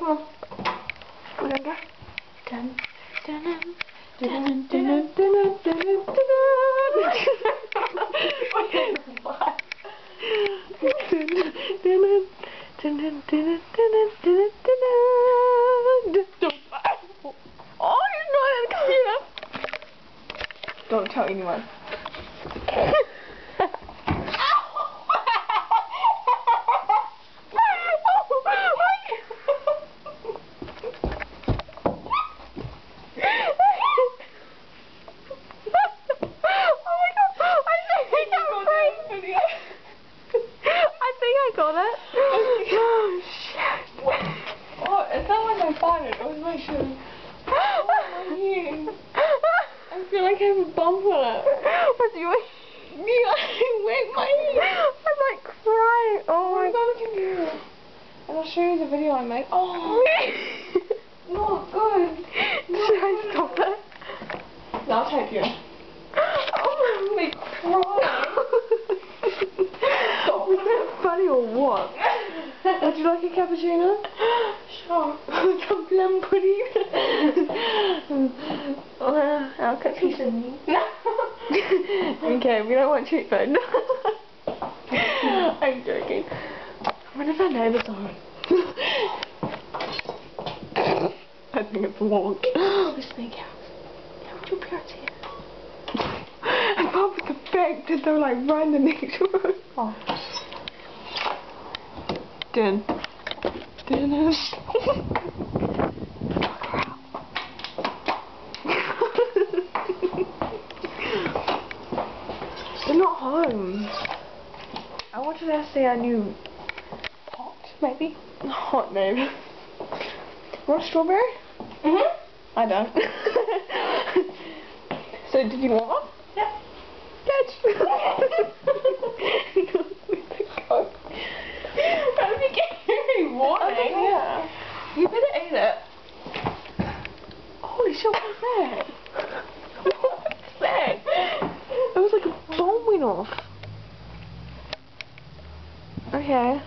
come on. We're gonna go. Dun, dun, dun, dun, dun, dun, dun, dun, dun, dun. Oh, you're not in the computer. Don't tell anyone. I got it. Oh, shit. Oh, it's not like I found it. It was my shoe. Oh, my knee. I feel like I have a bump on it. What's your... Wait, my knee. I'm like crying. Oh my god. The computer. And I'll show you the video I made. Oh. Not good. Should I stop it? No, I'll tape you. Oh, my crying. Was that funny or what? Would you like a cappuccino? Sure. Some plum pudding. I'll cut you some. Okay, we don't want cheap food. I'm joking. What if our neighbours on? I think it's wonk. The snake house. How would your parents hear? And Bob with the bag that they're like right in the next room. Oh. Dun. Dun. They're not home. I wanted to see our new pot, maybe? Hot neighbour. Want a strawberry? Mm-hmm. I don't. So, did you want one? Yeah. Catch! That'd be getting warning. Yeah. You better eat it. Holy shit, what was that? What's that? It was like a bomb went off. Okay.